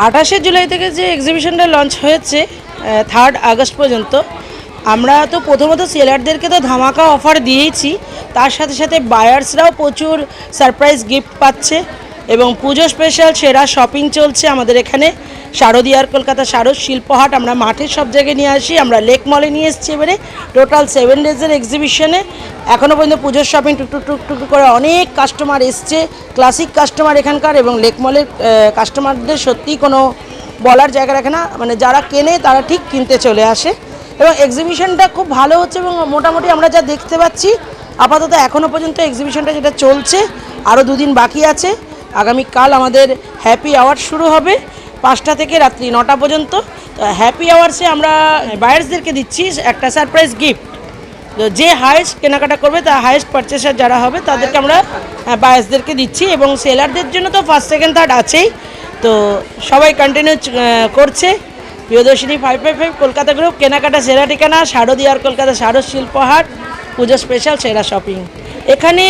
28শে জুলাই থেকে যে এক্সিবিশনটা লঞ্চ হয়েছে 3 আগস্ট পর্যন্ত, আমরা তো প্রথমত সেলারদেরকে তো ধামাকা অফার দিয়েইছি, তার সাথে সাথে বায়ার্সরাও প্রচুর সারপ্রাইজ গিফট পাচ্ছে এবং পুজো স্পেশাল সেরা শপিং চলছে আমাদের এখানে। শারদীয়ার কলকাতা শারদ শিল্পহাট আমরা মাঠের সব জায়গায় নিয়ে আসি, আমরা লেক মলে নিয়ে এসেছি। এবারে টোটাল 7 ডেজের এক্সিবিশনে এখনও পর্যন্ত পুজোর শপিং টুকটুক করে অনেক কাস্টমার এসছে, ক্লাসিক কাস্টমার এখানকার, এবং লেক মলের কাস্টমারদের সত্যিই কোনো বলার জায়গা রাখে না, মানে যারা কেনে তারা ঠিক কিনতে চলে আসে। এবং এক্সিবিশনটা খুব ভালো হচ্ছে এবং মোটামুটি আমরা যা দেখতে পাচ্ছি আপাতত এখনও পর্যন্ত এক্সিবিশনটা যেটা চলছে, আরও 2 দিন বাকি আছে। আগামীকাল আমাদের হ্যাপি আওয়ার শুরু হবে 5টা থেকে রাত্রি 9টা পর্যন্ত। হ্যাপি আওয়ার্সে আমরা বায়ার্সদেরকে দিচ্ছি একটা সারপ্রাইজ গিফট। তো যে হায়েস্ট কেনাকাটা করবে, তার হায়েস্ট পারচেসার যারা হবে তাদেরকে আমরা বায়ার্সদেরকে দিচ্ছি, এবং সেলারদের জন্য তো ফার্স্ট সেকেন্ড থার্ড আছেই। তো সবাই কন্টিনিউ করছে। প্রিয়দর্শিনী 555 কলকাতা গ্রুপ, কেনাকাটা সেরা ঠিকানা, শারদীয়ার কলকাতা শারদ শিল্পহাট, পুজো স্পেশাল সেরা শপিং। এখানে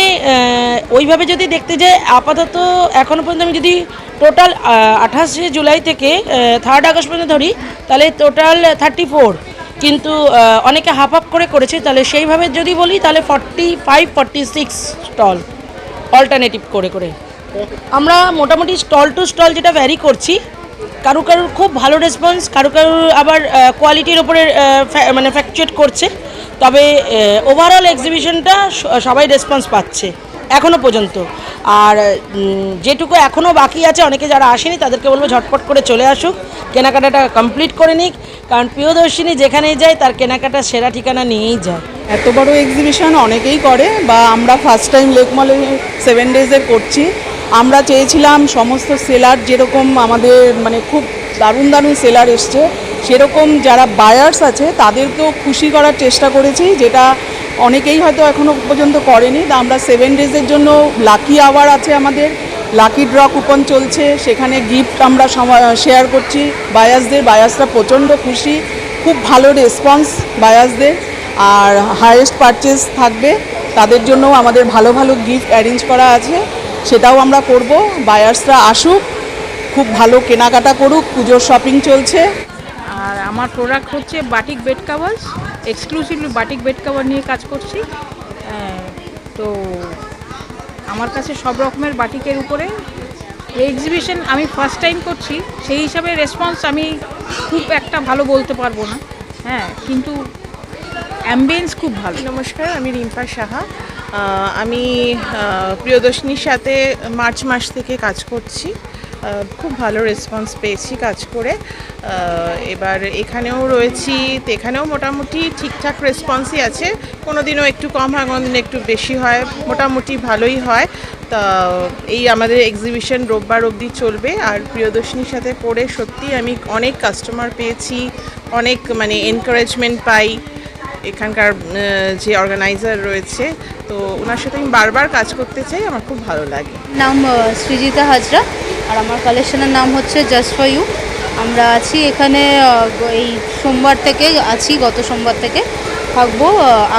ওইভাবে যদি দেখতে যাই আপাতত এখনও পর্যন্ত আমি যদি টোটাল 28শে জুলাই থেকে 3 আগস্ট পর্যন্ত ধরি, তাহলে টোটাল 34, কিন্তু অনেকে হাফ হাফ করে করেছে, তাহলে সেইভাবে যদি বলি তাহলে 45-46 স্টল অল্টারনেটিভ করে করে আমরা মোটামুটি স্টল টু স্টল যেটা ভ্যারি করছি। কারুর খুব ভালো রেসপন্স, কারুর আবার কোয়ালিটির ওপরে মানে ফ্যাকচুয়েট করছে। তবে ওভারঅল এক্সিবিশনটা সবাই রেসপন্স পাচ্ছে এখনও পর্যন্ত। আর যেটুকু এখনও বাকি আছে, অনেকে যারা আসেনি তাদেরকে বলবো ঝটপট করে চলে আসুক, কেনাকাটাটা কমপ্লিট করে নিক, কারণ প্রিয়দর্শিনী যেখানেই যায় তার কেনাকাটা সেরা ঠিকানা নিয়েই যায়। এত বড় এক্সিবিশন অনেকেই করে, বা আমরা ফার্স্ট টাইম লেক মলে 7 ডেজের করছি। আমরা চেয়েছিলাম সমস্ত সেলার যেরকম আমাদের মানে খুব দারুণ দারুণ সেলার এসছে, সেরকম যারা বায়ার্স আছে তাদেরকেও খুশি করার চেষ্টা করেছি, যেটা অনেকেই হয়তো এখনও পর্যন্ত করেনি। তা আমরা 7 ডেজের জন্য লাকি আওয়ার আছে, আমাদের লাকি ড্র কুপন চলছে, সেখানে গিফট আমরা শেয়ার করছি বায়ার্সদের। বায়ার্সরা প্রচণ্ড খুশি, খুব ভালো রেসপন্স বায়ার্সদের। আর হাইয়েস্ট পারচেস থাকবে তাদের জন্য আমাদের ভালো ভালো গিফট অ্যারেঞ্জ করা আছে, সেটাও আমরা করব। বায়ার্সরা আসুক, খুব ভালো কেনাকাটা করুক, পুজোর শপিং চলছে। আর আমার প্রোডাক্ট হচ্ছে batik bed covers, exclusively batik bed cover নিয়ে কাজ করছি। তো আমার কাছে সব রকমের বাটিকের উপরে এই এক্সিবিশন আমি ফার্স্ট টাইম করছি, সেই হিসাবে রেসপন্স আমি খুব একটা ভালো বলতে পারবো না, কিন্তু অ্যাম্বিয়েন্স খুব ভালো। নমস্কার, আমি রিম্পা সাহা। আমি প্রিয়দর্শিনীর সাথে মার্চ মাস থেকে কাজ করছি। খুব ভালো রেসপন্স পেয়েছি কাজ করে। এবার এখানেও রয়েছি, তো এখানেও মোটামুটি ঠিকঠাক রেসপন্সই আছে। কোনো দিনও একটু কম হয়, কোনো দিন একটু বেশি হয়, মোটামুটি ভালোই হয়। তা এই আমাদের এক্সিবিশন রোববার অবধি চলবে। আর প্রিয়দর্শিনীর সাথে করে সত্যি আমি অনেক কাস্টমার পেয়েছি, অনেক মানে এনকারেজমেন্ট পাই এখানকার যে অর্গানাইজার রয়েছে। তো ওনার সাথে আমি বারবার কাজ করতে চাই, আমার খুব ভালো লাগে। নাম সৃজিতা হাজরা, আর আমার কালেকশনের নাম হচ্ছে জাস্ট ফর ইউ। আমরা আছি এখানে এই সোমবার থেকে আছি, গত সোমবার থেকে থাকবো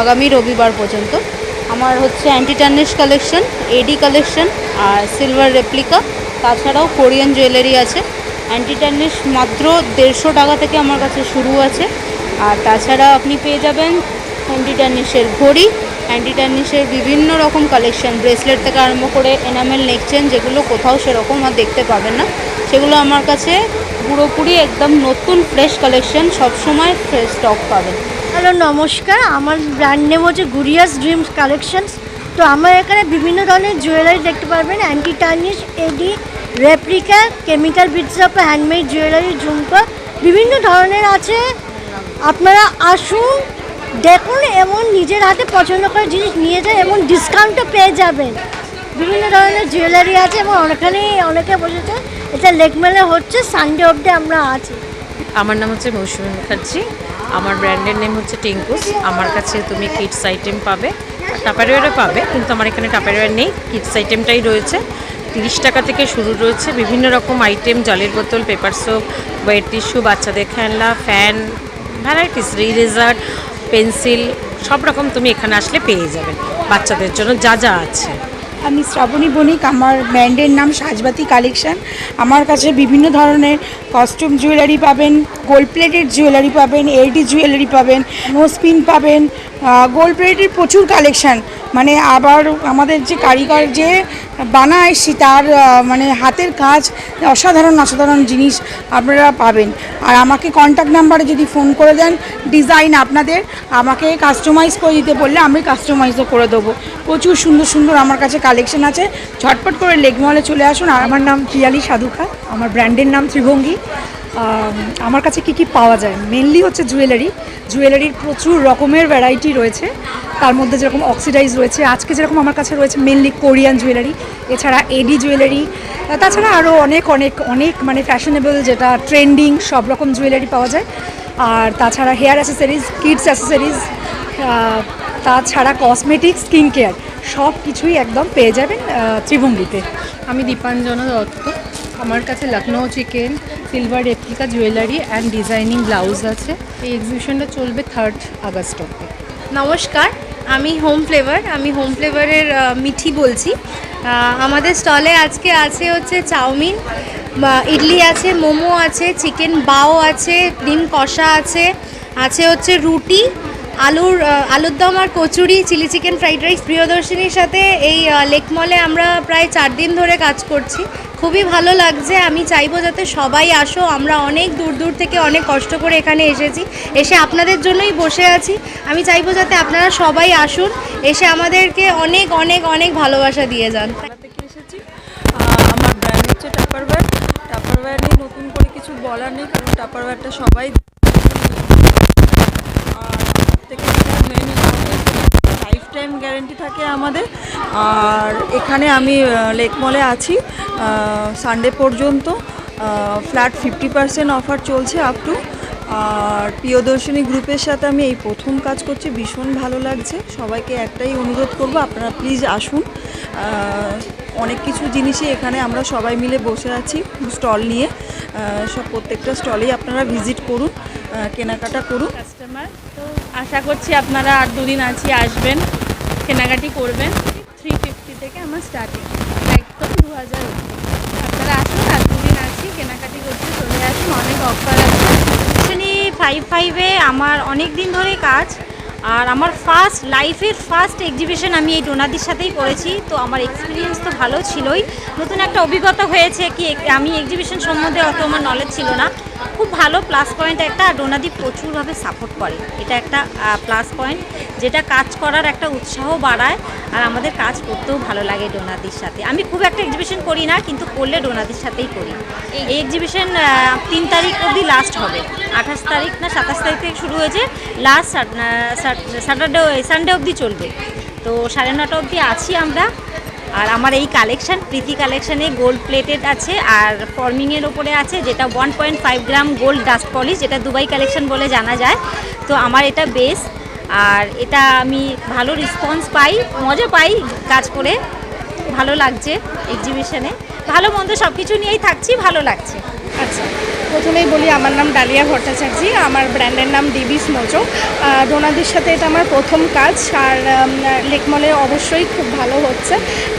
আগামী রবিবার পর্যন্ত। আমার হচ্ছে অ্যান্টি টার্নিশ কালেকশন, এডি কালেকশন আর সিলভার রেপ্লিকা, তাছাড়াও কোরিয়ান জুয়েলারি আছে। অ্যান্টি টার্নিশ মাত্র 150 টাকা থেকে আমার কাছে শুরু আছে। আর তাছাড়া আপনি পেয়ে যাবেন অ্যান্টি টার্নিশের ঘড়ি, অ্যান্টি টার্নিশের বিভিন্ন রকম কালেকশন, ব্রেসলেট থেকে আরম্ভ করে এনামেল নেকচেন, যেগুলো কোথাও সেরকম আর দেখতে পাবেন না, সেগুলো আমার কাছে পুরোপুরি একদম নতুন ফ্রেশ কালেকশন, সবসময় ফ্রেশ স্টক পাবেন। হ্যালো নমস্কার, আমার ব্র্যান্ড নেম হচ্ছে গুরিয়াস ড্রিমস কালেকশনস। তো আমার এখানে বিভিন্ন ধরনের জুয়েলারি দেখতে পারবেন, anti tarnish, AD, replica, chemical beads of handmade jewellery, jhumka, বিভিন্ন ধরনের আছে। আপনারা আসুন, দেখুন এবং নিজের হাতে পছন্দ করে জিনিস নিয়ে যান এবং ডিসকাউন্টও পেয়ে যাবেন। বিভিন্ন ধরনের জুয়েলারি আছে এবং অনেকে বসেছে। এটা লেকমেলে হচ্ছে, সানডে অবধি আমরা আছি। আমার নাম হচ্ছে মৌসুমী মুখার্জি, আমার ব্র্যান্ডের নেম হচ্ছে টিঙ্কুস। আমার কাছে তুমি কিডস আইটেম পাবে, টাপারওয়্যারও পাবে, কিন্তু আমার এখানে টাপারওয়্যার নেই, কিডস আইটেমটাই রয়েছে। 30 টাকা থেকে শুরু রয়েছে বিভিন্ন রকম আইটেম, জলের বোতল, পেপার সোপ, ওয়েট টিস্যু, বাচ্চাদের খেলনা, ফ্যান, ভ্যারাইটিস, ইরেজার, পেন্সিল, সব রকম তুমি এখানে আসলে পেয়ে যাবে বাচ্চাদের জন্য যা যা আছে। আমি শ্রাবণী বণিক, আমার ব্র্যান্ডের নাম সাজবাতি কালেকশন। আমার কাছে বিভিন্ন ধরনের কস্টিউম জুয়েলারি পাবেন, গোল্ড প্লেটেড জুয়েলারি পাবেন, এলডি জুয়েলারি পাবেন, নোজপিন পাবেন, গোল্ড প্লেটের প্রচুর কালেকশান। মানে আবার আমাদের যে কারিগর যে বানায় তার মানে হাতের কাজ অসাধারণ অসাধারণ জিনিস আপনারা পাবেন। আর আমাকে কন্ট্যাক্ট নাম্বারে যদি ফোন করে দেন, ডিজাইন আপনাদের আমাকে কাস্টমাইজ করে দিতে বললে আমি কাস্টমাইজও করে দেবো। প্রচুর সুন্দর সুন্দর আমার কাছে কালেকশন আছে, ঝটপট করে লেক মলে চলে আসুন। আর আমার নাম পিয়ালি সাধুকা, আমার ব্র্যান্ডের নাম ত্রিভঙ্গী। আমার কাছে কি কি পাওয়া যায়, মেনলি হচ্ছে জুয়েলারির প্রচুর রকমের ভ্যারাইটি রয়েছে। তার মধ্যে যেরকম অক্সিডাইজ রয়েছে, আজকে যেরকম আমার কাছে রয়েছে মেনলি কোরিয়ান জুয়েলারি, এছাড়া এডি জুয়েলারি, তাছাড়া আরও অনেক অনেক অনেক মানে ফ্যাশনেবল যেটা ট্রেন্ডিং সব রকম জুয়েলারি পাওয়া যায়। আর তাছাড়া হেয়ার অ্যাসেসরিজ, কিডস অ্যাসেসরিজ, তাছাড়া কসমেটিক্স, স্কিন কেয়ার সব কিছুই একদম পেয়ে যাবেন ত্রিভঙ্গিতে। আমি দীপাঞ্জনা দত্ত, আমার কাছে Lucknow chicken, silver replica jewellery and designing blouse আছে। এই এক্সিবিশনটা চলবে 3rd আগস্ট অব্দি। নমস্কার, আমি হোম ফ্লেভারের মিঠি বলছি। আমাদের স্টলে আজকে আছে হচ্ছে চাউমিন, ইডলি আছে, মোমো আছে, চিকেন বাও আছে, ডিম কষা আছে হচ্ছে রুটি, আলুর দম আর কচুরি, চিলি চিকেন, ফ্রাইড রাইস। প্রিয়দর্শিনীর সাথে এই লেক মলে আমরা প্রায় 4 দিন ধরে কাজ করছি, খুবই ভালো লাগছে। আমি চাইবো যাতে সবাই আসো, আমরা অনেক দূর দূর থেকে অনেক কষ্ট করে এখানে এসেছি, এসে আপনাদের জন্যই বসে আছি। আমি চাইবো যাতে আপনারা সবাই আসুন, এসে আমাদেরকে অনেক অনেক অনেক ভালোবাসা দিয়ে যান। থেকে এসেছি। আমার ব্র্যান্ড হচ্ছে টাপারওয়্যার নিয়ে নতুন করে কিছু বলার নেই, কারণ টাপারওয়্যারটা সবাই থেকে মেন লাইফ টাইম গ্যারেন্টি থাকে আমাদের। আর এখানে আমি লেক মলে আছি সানডে পর্যন্ত, ফ্ল্যাট 50% অফার চলছে আপ টু। আর প্রিয়দর্শিনী গ্রুপের সাথে আমি এই প্রথম কাজ করছি, ভীষণ ভালো লাগছে। সবাইকে একটাই অনুরোধ করব, আপনারা প্লিজ আসুন। অনেক কিছু জিনিসই এখানে আমরা সবাই মিলে বসে আছি স্টল নিয়ে, সব প্রত্যেকটা স্টলেই আপনারা ভিজিট করুন, কেনাকাটা করুন। কাস্টমার তো আশা করছি আপনারা আর 2 দিন আছি, আসবেন, কেনাকাটি করবেন। 350 থেকে আমার স্টার্টিং, একদম 2000 অবধি। আপনারা আসুন, আর 2 দিন আছি, কেনাকাটি করতে চলে আসুন, অনেক অফার আছে। 55-এ আমার অনেক দিন ধরে কাজ, আর আমার লাইফের ফার্স্ট এক্সিবিশন আমি এই ডোনাদির সাথেই করেছি। তো আমার এক্সপিরিয়েন্স তো ভালো ছিলই, নতুন একটা অভিজ্ঞতা হয়েছে কি আমি এক্সিবিশন সম্বন্ধে অত আমার নলেজ ছিল না। খুব ভালো প্লাস পয়েন্ট একটা, ডোনাদি প্রচুরভাবে সাপোর্ট করে, এটা একটা প্লাস পয়েন্ট, যেটা কাজ করার একটা উৎসাহ বাড়ায়। আর আমাদের কাজ করতেও ভালো লাগে ডোনাদির সাথে। আমি খুব একটা এক্সিবিশন করি না, কিন্তু করলে ডোনাদির সাথেই করি। এই এক্সিবিশন 3 তারিখ অবধি লাস্ট হবে, 28 তারিখ না 27 তারিখ থেকে শুরু হয়েছে, লাস্ট সানডে অবধি চলবে। তো 9:30 অবধি আছি আমরা। আর আমার এই কালেকশান প্রীতি কালেকশানে গোল্ড প্লেটেড আছে, আর ফর্মিংয়ের ওপরে আছে, যেটা 1.5 গ্রাম গোল্ড ডাস্ট পলিশ, যেটা দুবাই কালেকশন বলে জানা যায়। তো আমার এটা বেস, আর এটা আমি ভালো রেসপন্স পাই, মজা পাই কাজ করে, ভালো লাগছে এক্সিবিশনে। ভালো মন্দ সব কিছু নিয়েই থাকছি, ভালো লাগছে। আচ্ছা, প্রথমেই বলি আমার নাম ডালিয়া ভট্টাচার্য, আমার ব্র্যান্ডের নাম ডিবিস মোজো। ডোনাদির সাথে এটা আমার প্রথম কাজ, আর লেকমলে অবশ্যই খুব ভালো হচ্ছে,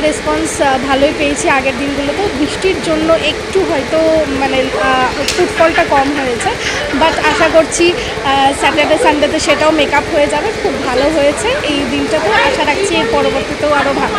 রেসপন্স ভালোই পেয়েছি। আগের দিনগুলোতে বৃষ্টির জন্য একটু হয়তো মানে ফুটফলটা কম হয়েছে, বাট আশা করছি স্যাটারডে সানডেতে সেটাও মেকআপ হয়ে যাবে, খুব ভালো হয়েছে। এই দিনটাতে আশা রাখছি এর পরবর্তীতেও আরও ভালো।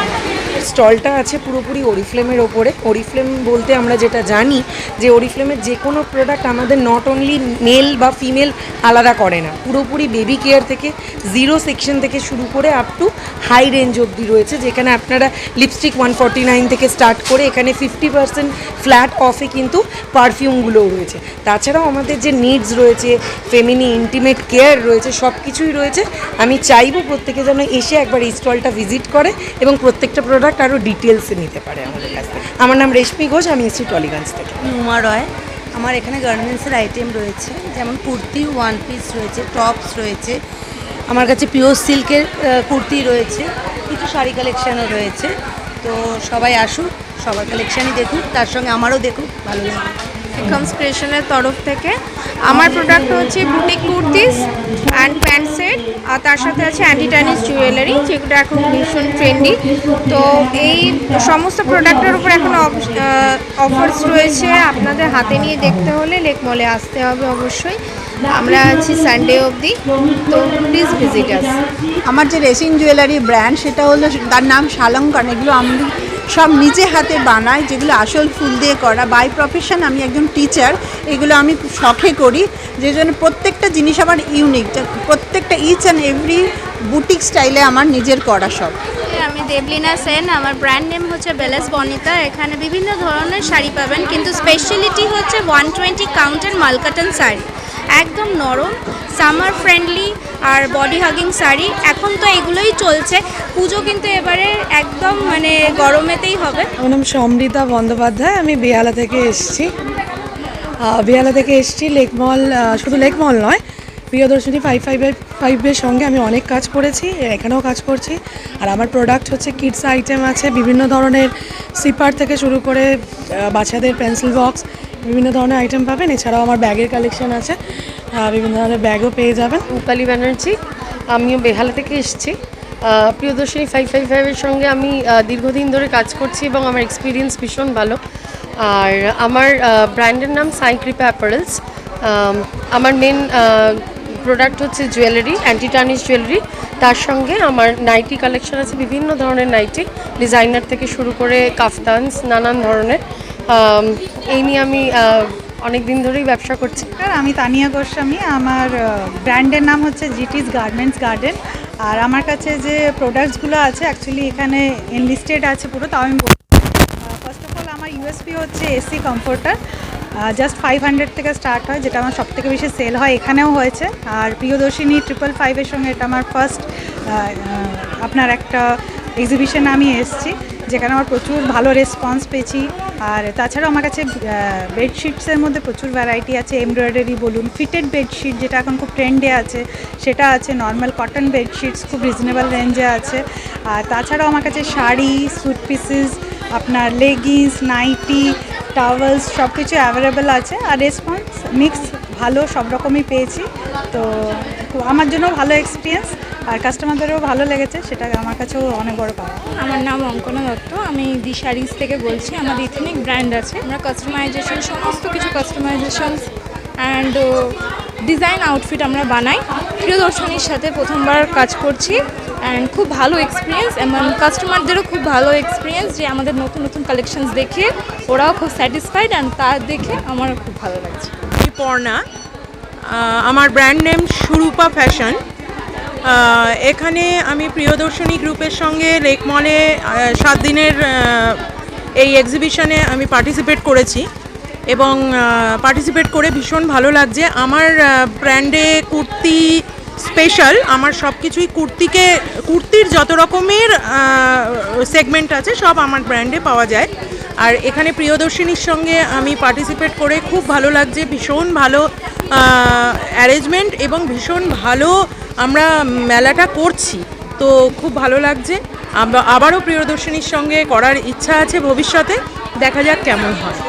স্টলটা আছে পুরোপুরি ওরিফ্লেমের ওপরে। ওরিফ্লেম বলতে আমরা যেটা জানি যে ওরিফ্লেমের যে কোনো প্রোডাক্ট আমাদের নট অনলি মেল বা ফিমেল আলাদা করে না, পুরোপুরি বেবি কেয়ার থেকে 0 সেকশন থেকে শুরু করে আপ টু হাই রেঞ্জ অবধি রয়েছে, যেখানে আপনারা লিপস্টিক 149 থেকে স্টার্ট করে এখানে 50% ফ্ল্যাট অফে কিন্তু পারফিউমগুলোও রয়েছে। তাছাড়াও আমাদের যে নিডস রয়েছে, ফেমিনি ইন্টিমেট কেয়ার রয়েছে, সব কিছুই রয়েছে। আমি চাইবো প্রত্যেকে যেন এসে একবার এই স্টলটা ভিজিট করে এবং প্রত্যেকটা প্রোডাক্ট আরও ডিটেলসে নিতে পারে আমাদের কাছ থেকে। আমার নাম রেশমি ঘোষ, আমি এসেছি টলিগঞ্জ থেকে। উমা রয়, আমার এখানে গার্মেন্টসের আইটেম রয়েছে, যেমন কুর্তি, 1 পিস রয়েছে, টপস রয়েছে, আমার কাছে পিওর সিল্কের কুর্তি রয়েছে, কিছু শাড়ি কালেকশানও রয়েছে। তো সবাই আসুন, সবার কালেকশানই দেখুন, তার সঙ্গে আমারও দেখুন, ভালো লাগবে। একমস ক্রিয়েশনের তরফ থেকে। আমার প্রোডাক্ট হচ্ছে boutique kurtis and pant set, আর তার সাথে আছে অ্যান্টি টার্নিশ জুয়েলারি, যেগুলো এখন ভীষণ ট্রেন্ডি। তো এই সমস্ত প্রোডাক্টের উপর এখন অফার্স রয়েছে। আপনাদের হাতে নিয়ে দেখতে হলে লেক মলে আসতে হবে অবশ্যই। আমরা আছি সানডে অবধি, তো প্লিজ ভিজিট আস। আমার যে রেসিং জুয়েলারি ব্র্যান্ড সেটা হলো, তার নাম শালঙ্কান। এগুলো আমি সব নিজে হাতে বানাই, যেগুলো আসল ফুল দিয়ে করা। বাই প্রফেশন আমি একজন টিচার, এগুলো আমি শখে করি, যে জন্য প্রত্যেকটা জিনিস আমার ইউনিক, প্রত্যেকটা ইচ অ্যান্ড এভরি বুটিক স্টাইলে আমার নিজের করা সব। আমি দেবলিনা সেন, আমার ব্র্যান্ড নেম হচ্ছে বেলেস বনিতা। এখানে বিভিন্ন ধরনের শাড়ি পাবেন, কিন্তু স্পেশালিটি হচ্ছে 120 কাউন্টের মালকাটন শাড়ি, একদম নরম, সামার ফ্রেন্ডলি আর বডি হাগিং শাড়ি। এখন তো এগুলোই চলছে, পুজো কিন্তু এবারে একদম মানে গরমেতেই হবে। আমার নাম সমৃতা বন্দ্যোপাধ্যায়, আমি বেহালা থেকে এসেছি। লেকমল, শুধু লেকমল নয়, প্রিয়দর্শিনী 555-এর সঙ্গে আমি অনেক কাজ করেছি, এখানেও কাজ করছি। আর আমার প্রোডাক্ট হচ্ছে কিডস আইটেম আছে, বিভিন্ন ধরনের সিপার থেকে শুরু করে বাচ্চাদের পেন্সিল বক্স, বিভিন্ন ধরনের আইটেম পাবেন। এছাড়াও আমার ব্যাগের কালেকশন আছে, বিভিন্ন ধরনের ব্যাগও পেয়ে যাবেন। রূপালী ব্যানার্জি, আমিও বেহালা থেকে এসেছি। প্রিয়দর্শিনী 555-এর সঙ্গে আমি দীর্ঘদিন ধরে কাজ করছি এবং আমার এক্সপিরিয়েন্স ভীষণ ভালো। আর আমার ব্র্যান্ডের নাম সাই কৃপা অ্যাপারেলস। আমার মেন প্রোডাক্ট হচ্ছে জুয়েলারি, অ্যান্টি টার্নিশ জুয়েলারি। তার সঙ্গে আমার নাইটি কালেকশন আছে, বিভিন্ন ধরনের নাইটি, ডিজাইনার থেকে শুরু করে কাফতানস, নানান ধরনের। এই নিয়ে আমি অনেক দিন ধরেই ব্যবসা করছি। আমি তানিয়া গোস্বামী, আমার ব্র্যান্ডের নাম হচ্ছে জিটিস গার্মেন্টস গার্ডেন। আর আমার কাছে যে প্রোডাক্টসগুলো আছে অ্যাকচুয়ালি এখানে এনলিস্টেড আছে পুরো, তাও আমি বলছি। ফার্স্ট অফ অল আমার ইউএসপি হচ্ছে এসি কমফোর্টার, জাস্ট 500 থেকে স্টার্ট হয়, যেটা আমার সব থেকে বেশি সেল হয়, এখানেও হয়েছে। আর প্রিয়দর্শিনী 555-এর সঙ্গে এটা আমার ফার্স্ট আপনার একটা এক্সিবিশনে আমি এসেছি, যেখানে আমার প্রচুর ভালো রেসপন্স পেয়েছি। আর তাছাড়াও আমার কাছে বেডশিটসের মধ্যে প্রচুর ভ্যারাইটি আছে, এমব্রয়ডারি বলুন, ফিটেড বেডশিট যেটা এখন খুব ট্রেন্ডে আছে সেটা আছে, নর্মাল কটন বেডশিটস খুব রিজনেবল রেঞ্জে আছে। আর তাছাড়াও আমার কাছে শাড়ি, স্যুট পিসেস, আপনার লেগিংস, নাইটি, টাওয়েলস সব কিছু অ্যাভেলেবেল আছে। আর রেসপন্স মিক্স ভালো, সব রকমই পেয়েছি। তো আমার জন্য ভালো এক্সপিরিয়েন্স, আর কাস্টমারদেরও ভালো লেগেছে, সেটা আমার কাছেও অনেক বড় পাওয়া। আমার নাম অঙ্কনা দত্ত, আমি দি শাড়িজ থেকে বলছি। আমাদের ইথনিক ব্র্যান্ড আছে, আমরা কাস্টমাইজেশন, সমস্ত কিছু কাস্টমাইজেশন অ্যান্ড ডিজাইন আউটফিট আমরা বানাই। প্রিয়দর্শনীর সাথে প্রথমবার কাজ করছি অ্যান্ড খুব ভালো এক্সপিরিয়েন্স, এবং কাস্টমারদেরও খুব ভালো এক্সপিরিয়েন্স, যে আমাদের নতুন নতুন কালেকশনস দেখে ওরাও খুব স্যাটিসফাইড, অ্যান্ড তা দেখে আমার খুব ভালো লাগছে। পর্ণা, আমার ব্র্যান্ড নেম সুরূপা ফ্যাশন। এখানে আমি প্রিয়দর্শনী গ্রুপের সঙ্গে লেক মলে 7 দিনের এই এক্সিবিশনে আমি পার্টিসিপেট করেছি, এবং পার্টিসিপেট করে ভীষণ ভালো লাগছে। আমার ব্র্যান্ডে কুর্তি স্পেশাল, আমার সব কিছুই কুর্তির যত রকমের সেগমেন্ট আছে সব আমার ব্র্যান্ডে পাওয়া যায়। আর এখানে প্রিয়দর্শিনীর সঙ্গে আমি পার্টিসিপেট করে খুব ভালো লাগছে, ভীষণ ভালো অ্যারেঞ্জমেন্ট এবং ভীষণ ভালো আমরা মেলাটা করছি, তো খুব ভালো লাগছে। আমরা আবারও প্রিয়দর্শিনীর সঙ্গে করার ইচ্ছা আছে ভবিষ্যতে, দেখা যাক কেমন হয়।